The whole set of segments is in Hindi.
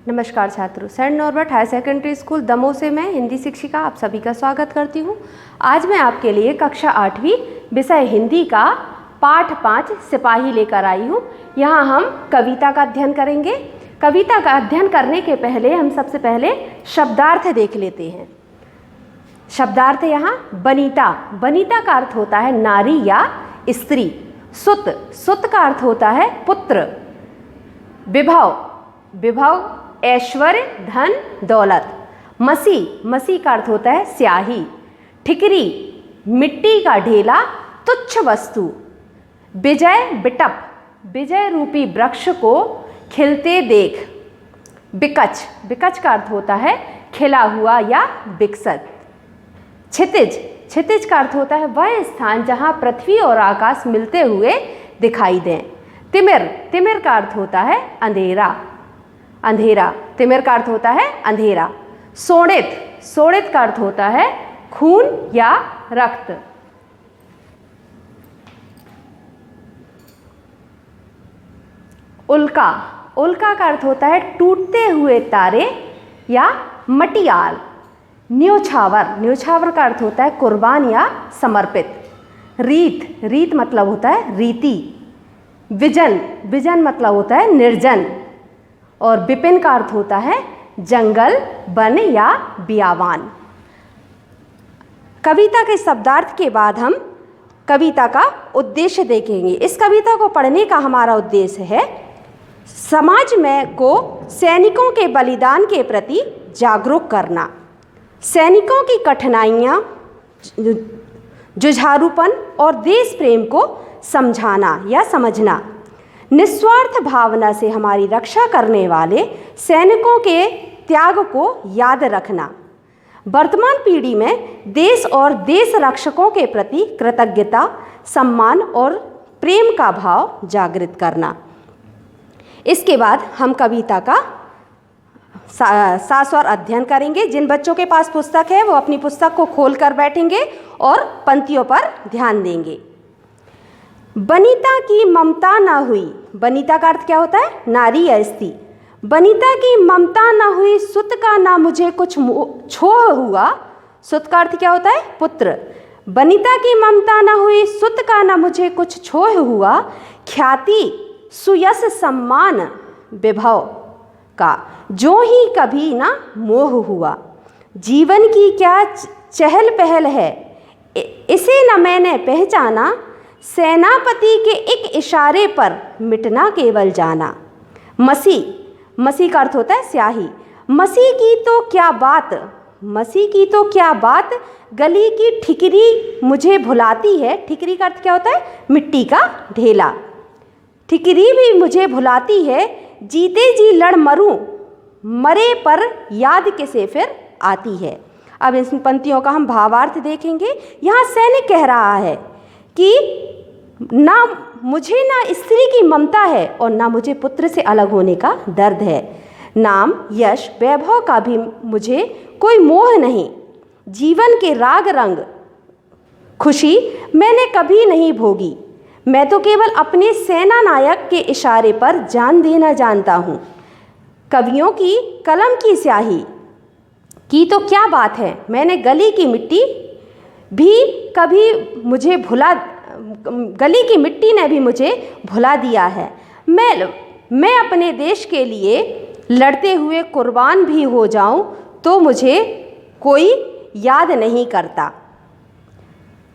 नमस्कार छात्रों, Saint Norbert higher secondary school Damoh से मैं हिंदी शिक्षिका आप सभी का स्वागत करती हूँ। आज मैं आपके लिए कक्षा 8वीं विषय हिंदी का पाठ 5 सिपाही लेकर आई हूँ। यहाँ हम कविता का अध्ययन करेंगे। कविता का अध्ययन करने के पहले हम सबसे पहले शब्दार्थ देख लेते हैं। शब्दार्थ यहाँ बनीता। बनीता का अर्थ होता है नारी या स्त्री। सुत। सुत का अर्थ होता है पुत्र। विभव। विभव ऐश्वर्य, धन, दौलत। मसी। मसी का अर्थ होता है स्याही। ठिकरी मिट्टी का ढेला, तुच्छ वस्तु। विजय बिटप। विजय रूपी वृक्ष को खिलते देख। बिकच। बिकच का अर्थ होता है खिला हुआ या विकसित। क्षितिज। क्षितिज का अर्थ होता है वह स्थान जहाँ पृथ्वी और आकाश मिलते हुए दिखाई दें। तिमिर। तिमिर का अर्थ होता है अंधेरा। अंधेरा। तिमिर का अर्थ होता है अंधेरा। शोणित। शोणित का अर्थ होता है खून या रक्त। उल्का। उल्का का अर्थ होता है टूटते हुए तारे या मटियाल। न्योछावर। न्योछावर का अर्थ होता है कुर्बान या समर्पित। रीत। रीत मतलब होता है रीति। विजन। विजन मतलब होता है निर्जन। और विपिन का अर्थ होता है जंगल, वन या बियावान। कविता के शब्दार्थ के बाद हम कविता का उद्देश्य देखेंगे। इस कविता को पढ़ने का हमारा उद्देश्य है समाज में को सैनिकों के बलिदान के प्रति जागरूक करना, सैनिकों की कठिनाइयाँ, जुझारूपन और देश प्रेम को समझाना या समझना, निस्वार्थ भावना से हमारी रक्षा करने वाले सैनिकों के त्याग को याद रखना, वर्तमान पीढ़ी में देश और देश रक्षकों के प्रति कृतज्ञता, सम्मान और प्रेम का भाव जागृत करना। इसके बाद हम कविता का सास्वर अध्ययन करेंगे। जिन बच्चों के पास पुस्तक है वो अपनी पुस्तक को खोल कर बैठेंगे और पंक्तियों पर ध्यान देंगे। बनीता की ममता न हुई। बनीता का अर्थ क्या होता है? नारी या स्त्री। बनीता की ममता न हुई, सुत का ना मुझे कुछ छोह हुआ। सुत का अर्थ क्या होता है? पुत्र। बनीता की ममता न हुई, सुत का ना मुझे कुछ छोह हुआ। ख्याति सुयस सम्मान विभव का जो ही कभी ना मोह हुआ। जीवन की क्या चहल पहल है, इसे न मैंने पहचाना। सेनापति के एक इशारे पर मिटना केवल जाना। मसी। मसी का अर्थ होता है स्याही। मसी की तो क्या बात। मसी की तो क्या बात, गली की ठिकरी मुझे भुलाती है। ठिकरी का अर्थ क्या होता है? मिट्टी का ढेला। ठिकरी भी मुझे भुलाती है, जीते जी लड़ मरूं, मरे पर याद किसे फिर आती है। अब इन पंक्तियों का हम भावार्थ देखेंगे। यहाँ सैनिक कह रहा है कि ना मुझे ना स्त्री की ममता है और ना मुझे पुत्र से अलग होने का दर्द है। नाम, यश, वैभव का भी मुझे कोई मोह नहीं। जीवन के राग रंग खुशी मैंने कभी नहीं भोगी। मैं तो केवल अपने सेना नायक के इशारे पर जान देना जानता हूँ। कवियों की कलम की स्याही की तो क्या बात है, मैंने गली की मिट्टी भी कभी मुझे गली की मिट्टी ने भी मुझे भुला दिया है। मैं अपने देश के लिए लड़ते हुए कुर्बान भी हो जाऊं तो मुझे कोई याद नहीं करता।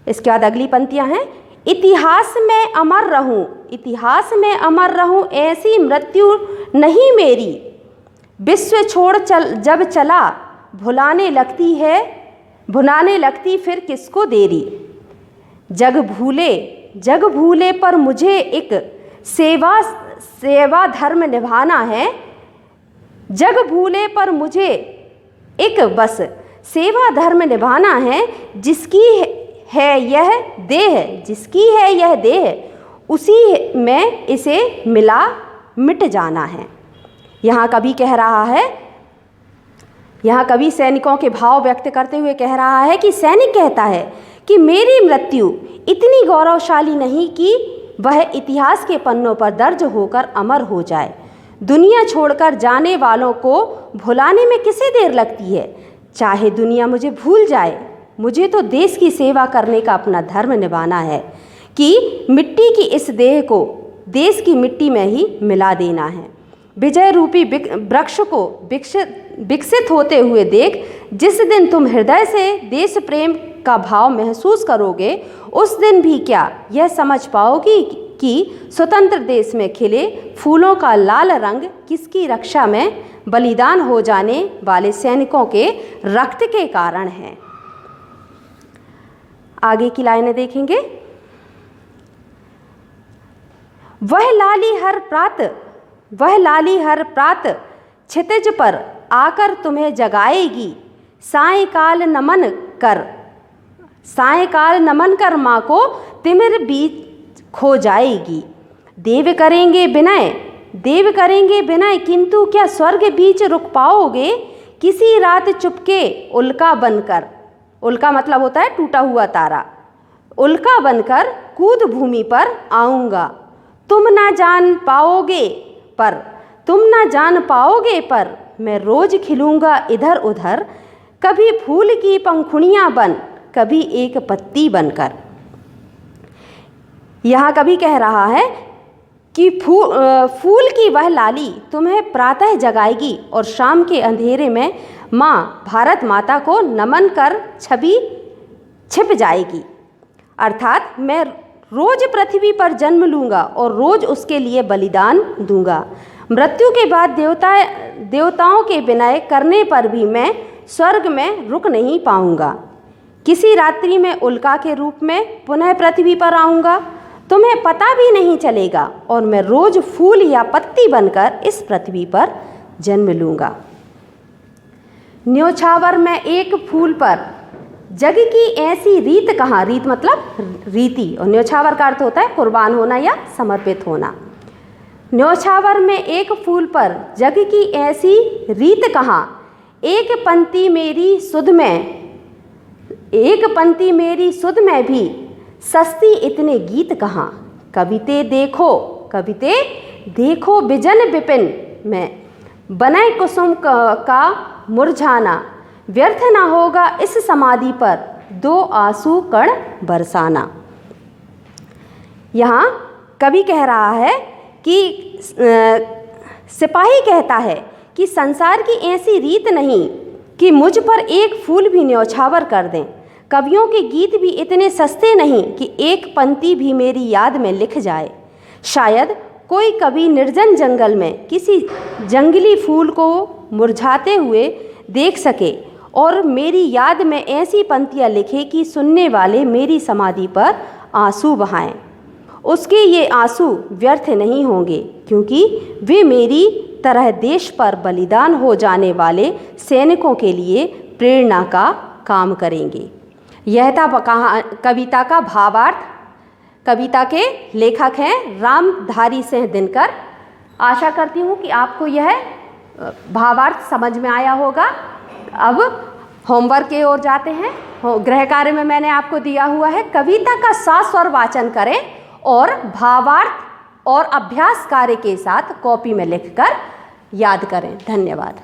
इसके बाद अगली पंक्तियां हैं। इतिहास में अमर रहूं, इतिहास में अमर रहूं, ऐसी मृत्यु नहीं मेरी। विश्व छोड़ जब चला, भुलाने लगती फिर किसको देरी। जग भूले पर मुझे एक सेवा धर्म निभाना है। जग भूले पर मुझे एक बस सेवा धर्म निभाना है। जिसकी है यह देह, उसी में इसे मिला मिट जाना है। यहाँ कवि कह रहा है, यहाँ कवि सैनिकों के भाव व्यक्त करते हुए कह रहा है कि सैनिक कहता है कि मेरी मृत्यु इतनी गौरवशाली नहीं कि वह इतिहास के पन्नों पर दर्ज होकर अमर हो जाए। दुनिया छोड़कर जाने वालों को भुलाने में किसे देर लगती है। चाहे दुनिया मुझे भूल जाए, मुझे तो देश की सेवा करने का अपना धर्म निभाना है कि मिट्टी की इस देह को देश की मिट्टी में ही मिला देना है। विजय रूपी वृक्ष को विकसित होते हुए देख, जिस दिन तुम हृदय से देश प्रेम का भाव महसूस करोगे, उस दिन भी क्या यह समझ पाओगी कि स्वतंत्र देश में खिले फूलों का लाल रंग किसकी रक्षा में बलिदान हो जाने वाले सैनिकों के रक्त के कारण है। आगे की लाइनें देखेंगे। वह लाली हर प्रात क्षितिज पर आकर तुम्हें जगाएगी। सायंकाल नमन कर माँ को तिमिर बीच खो जाएगी। देव करेंगे विनय, किंतु क्या स्वर्ग बीच रुक पाओगे। किसी रात चुपके उल्का बनकर, उल्का मतलब होता है टूटा हुआ तारा, उल्का बनकर कूद भूमि पर आऊँगा। तुम ना जान पाओगे पर मैं रोज खिलूँगा इधर उधर, कभी फूल की पंखुड़ियाँ बन, कभी एक पत्ती बनकर। यहाँ कवि कह रहा है कि फूल की वह लाली तुम्हें प्रातः जगाएगी और शाम के अंधेरे में माँ भारत माता को नमन कर छवि छिप जाएगी। अर्थात मैं रोज पृथ्वी पर जन्म लूँगा और रोज उसके लिए बलिदान दूंगा। मृत्यु के बाद देवताओं के विनय करने पर भी मैं स्वर्ग में रुक नहीं पाऊंगा। किसी रात्रि में उल्का के रूप में पुनः पृथ्वी पर आऊँगा, तुम्हें पता भी नहीं चलेगा और मैं रोज फूल या पत्ती बनकर इस पृथ्वी पर जन्म लूँगा। न्योछावर में एक फूल पर जग की ऐसी रीत कहाँ। रीत मतलब रीति, और न्योछावर का अर्थ होता है कुर्बान होना या समर्पित होना। न्योछावर में एक फूल पर जग की ऐसी रीत कहाँ। एक पंक्ति मेरी सुध में भी सस्ती इतने गीत कहाँ। कविते देखो बिजन विपिन में बने कुसुम का मुरझाना। व्यर्थ न होगा इस समाधि पर दो आंसू कण बरसाना। यहाँ कवि कह रहा है कि सिपाही कहता है कि संसार की ऐसी रीत नहीं कि मुझ पर एक फूल भी न्योछावर कर दें। कवियों के गीत भी इतने सस्ते नहीं कि एक पंक्ति भी मेरी याद में लिख जाए। शायद कोई कवि निर्जन जंगल में किसी जंगली फूल को मुरझाते हुए देख सके और मेरी याद में ऐसी पंक्तियाँ लिखे कि सुनने वाले मेरी समाधि पर आंसू बहाएं। उसके ये आंसू व्यर्थ नहीं होंगे, क्योंकि वे मेरी तरह देश पर बलिदान हो जाने वाले सैनिकों के लिए प्रेरणा का काम करेंगे। यह था कविता का भावार्थ। कविता के लेखक हैं रामधारी सिंह दिनकर। आशा करती हूँ कि आपको यह भावार्थ समझ में आया होगा। अब होमवर्क की ओर जाते हैं। गृह कार्य में मैंने आपको दिया हुआ है कविता का 7 स्वर वाचन करें और भावार्थ और अभ्यास कार्य के साथ कॉपी में लिखकर याद करें। धन्यवाद।